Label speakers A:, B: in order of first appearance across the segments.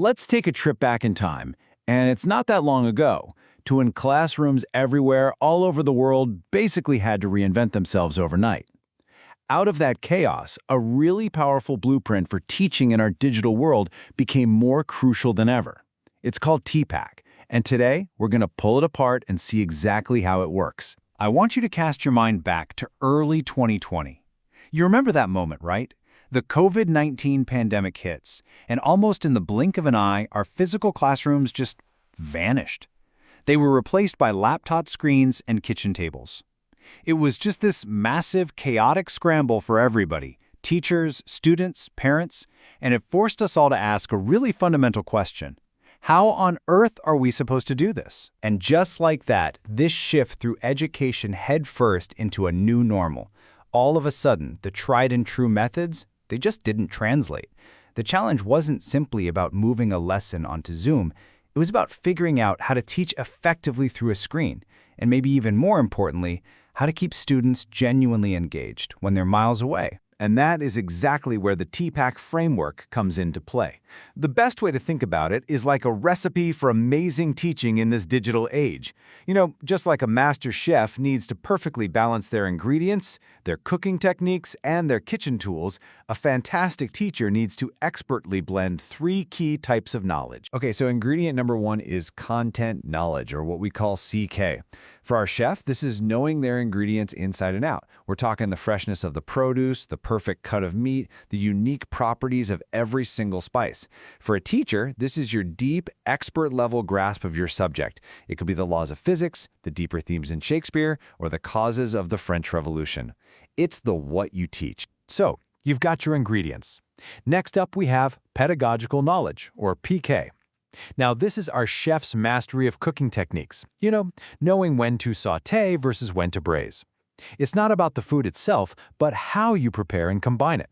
A: Let's take a trip back in time, and it's not that long ago, to when classrooms everywhere, all over the world, basically had to reinvent themselves overnight. Out of that chaos, a really powerful blueprint for teaching in our digital world became more crucial than ever. It's called TPACK, and today we're going to pull it apart and see exactly how it works. I want you to cast your mind back to early 2020. You remember that moment, right? The COVID-19 pandemic hits, and almost in the blink of an eye, our physical classrooms just vanished. They were replaced by laptop screens and kitchen tables. It was just this massive, chaotic scramble for everybody, teachers, students, parents, and it forced us all to ask a really fundamental question. How on earth are we supposed to do this? And just like that, this shift threw education headfirst into a new normal. All of a sudden, the tried and true methods, they just didn't translate. The challenge wasn't simply about moving a lesson onto Zoom. It was about figuring out how to teach effectively through a screen, and maybe even more importantly, how to keep students genuinely engaged when they're miles away.
B: And that is exactly where the TPACK framework comes into play. The best way to think about it is like a recipe for amazing teaching in this digital age. Just like a master chef needs to perfectly balance their ingredients, their cooking techniques, and their kitchen tools, a fantastic teacher needs to expertly blend three key types of knowledge. Okay, so ingredient number one is content knowledge, or what we call CK. For our chef, this is knowing their ingredients inside and out. We're talking the freshness of the produce, the perfect cut of meat, the unique properties of every single spice. For a teacher, this is your deep, expert-level grasp of your subject. It could be the laws of physics, the deeper themes in Shakespeare, or the causes of the French Revolution. It's the what you teach. So, you've got your ingredients. Next up, we have pedagogical knowledge, or PK. Now, this is our chef's mastery of cooking techniques. Knowing when to sauté versus when to braise. It's not about the food itself, but how you prepare and combine it.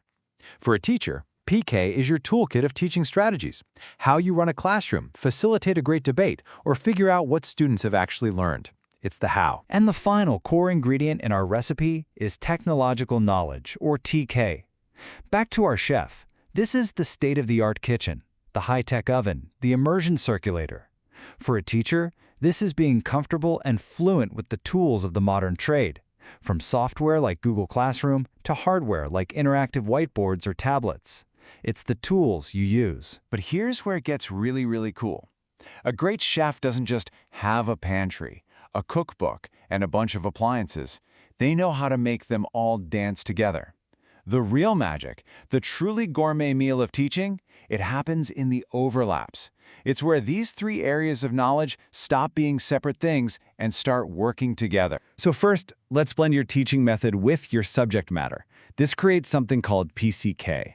B: For a teacher, PK is your toolkit of teaching strategies. How you run a classroom, facilitate a great debate, or figure out what students have actually learned. It's the how. And the final core ingredient in our recipe is technological knowledge, or TK. Back to our chef. This is the state-of-the-art kitchen, the high-tech oven, the immersion circulator. For a teacher, this is being comfortable and fluent with the tools of the modern trade. From software like Google Classroom to hardware like interactive whiteboards or tablets. It's the tools you use. But here's where it gets really, really cool. A great chef doesn't just have a pantry, a cookbook, and a bunch of appliances. They know how to make them all dance together. The real magic, the truly gourmet meal of teaching, it happens in the overlaps. It's where these three areas of knowledge stop being separate things and start working together. So first, let's blend your teaching method with your subject matter. This creates something called PCK.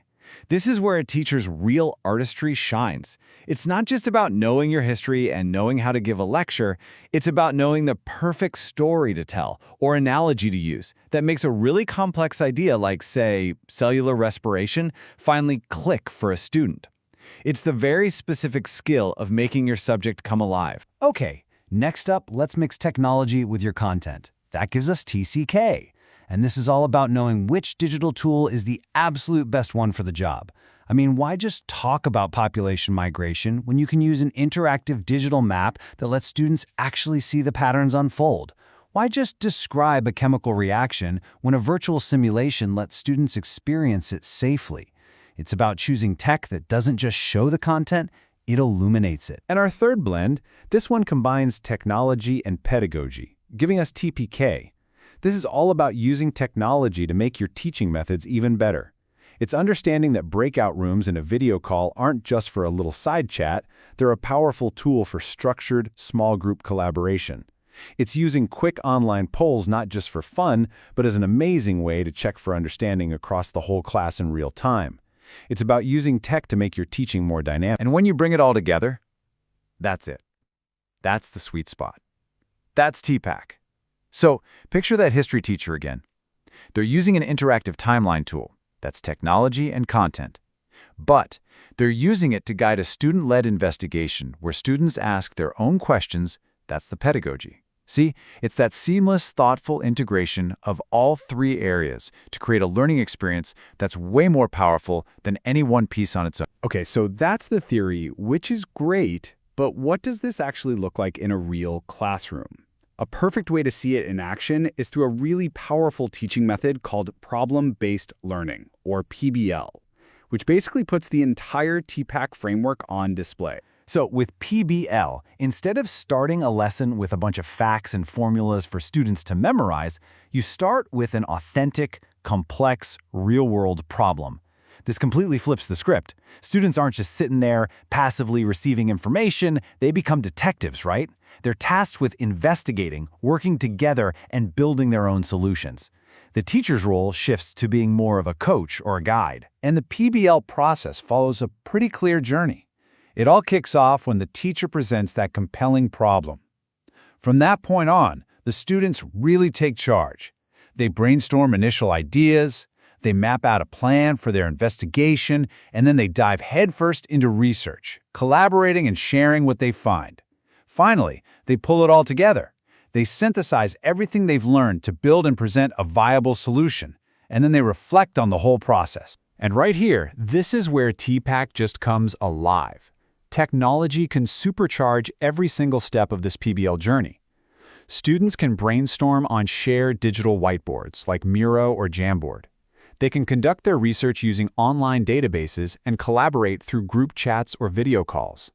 B: This is where a teacher's real artistry shines. It's not just about knowing your history and knowing how to give a lecture, it's about knowing the perfect story to tell or analogy to use that makes a really complex idea like, say, cellular respiration finally click for a student. It's the very specific skill of making your subject come alive.
A: Okay, next up, let's mix technology with your content. That gives us TCK. And this is all about knowing which digital tool is the absolute best one for the job. I mean, why just talk about population migration when you can use an interactive digital map that lets students actually see the patterns unfold? Why just describe a chemical reaction when a virtual simulation lets students experience it safely? It's about choosing tech that doesn't just show the content, it illuminates it.
B: And our third blend, this one combines technology and pedagogy, giving us TPK. This is all about using technology to make your teaching methods even better. It's understanding that breakout rooms in a video call aren't just for a little side chat, they're a powerful tool for structured, small group collaboration. It's using quick online polls not just for fun, but as an amazing way to check for understanding across the whole class in real time. It's about using tech to make your teaching more dynamic. And when you bring it all together, that's it. That's the sweet spot. That's TPACK. So, picture that history teacher again. They're using an interactive timeline tool. That's technology and content. But they're using it to guide a student-led investigation where students ask their own questions. That's the pedagogy.
A: See, it's that seamless, thoughtful integration of all three areas to create a learning experience that's way more powerful than any one piece on its own.
C: Okay, so that's the theory, which is great, but what does this actually look like in a real classroom? A perfect way to see it in action is through a really powerful teaching method called problem-based learning, or PBL, which basically puts the entire TPACK framework on display.
A: So with PBL, instead of starting a lesson with a bunch of facts and formulas for students to memorize, you start with an authentic, complex, real-world problem. This completely flips the script. Students aren't just sitting there passively receiving information, they become detectives, right? They're tasked with investigating, working together, and building their own solutions. The teacher's role shifts to being more of a coach or a guide.
B: And the PBL process follows a pretty clear journey. It all kicks off when the teacher presents that compelling problem. From that point on, the students really take charge. They brainstorm initial ideas, they map out a plan for their investigation, and then they dive headfirst into research, collaborating and sharing what they find. Finally, they pull it all together. They synthesize everything they've learned to build and present a viable solution, and then they reflect on the whole process.
C: And right here, this is where TPACK just comes alive. Technology can supercharge every single step of this PBL journey. Students can brainstorm on shared digital whiteboards like Miro or Jamboard. They can conduct their research using online databases and collaborate through group chats or video calls.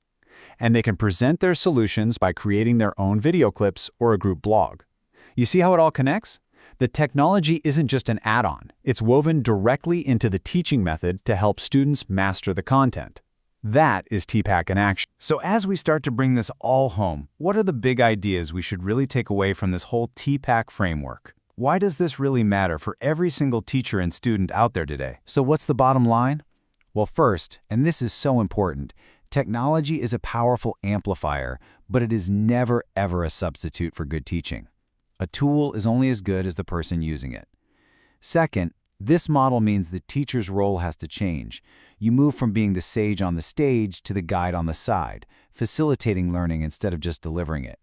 C: And they can present their solutions by creating their own video clips or a group blog. You see how it all connects? The technology isn't just an add-on. It's woven directly into the teaching method to help students master the content. That is TPACK in action.
A: So as we start to bring this all home, what are the big ideas we should really take away from this whole TPACK framework? Why does this really matter for every single teacher and student out there today? So what's the bottom line? Well, first, and this is so important, technology is a powerful amplifier, but it is never ever a substitute for good teaching. A tool is only as good as the person using it. Second, this model means the teacher's role has to change. You move from being the sage on the stage to the guide on the side, facilitating learning instead of just delivering it.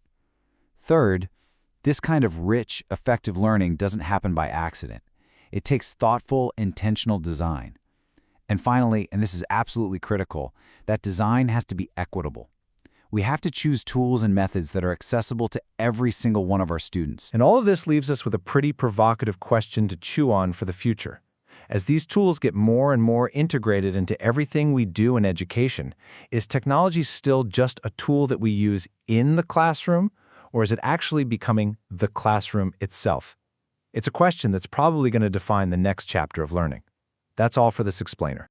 A: Third, this kind of rich, effective learning doesn't happen by accident. It takes thoughtful, intentional design. And finally, and this is absolutely critical, that design has to be equitable. We have to choose tools and methods that are accessible to every single one of our students.
B: And all of this leaves us with a pretty provocative question to chew on for the future. As these tools get more and more integrated into everything we do in education, is technology still just a tool that we use in the classroom, or is it actually becoming the classroom itself? It's a question that's probably going to define the next chapter of learning. That's all for this explainer.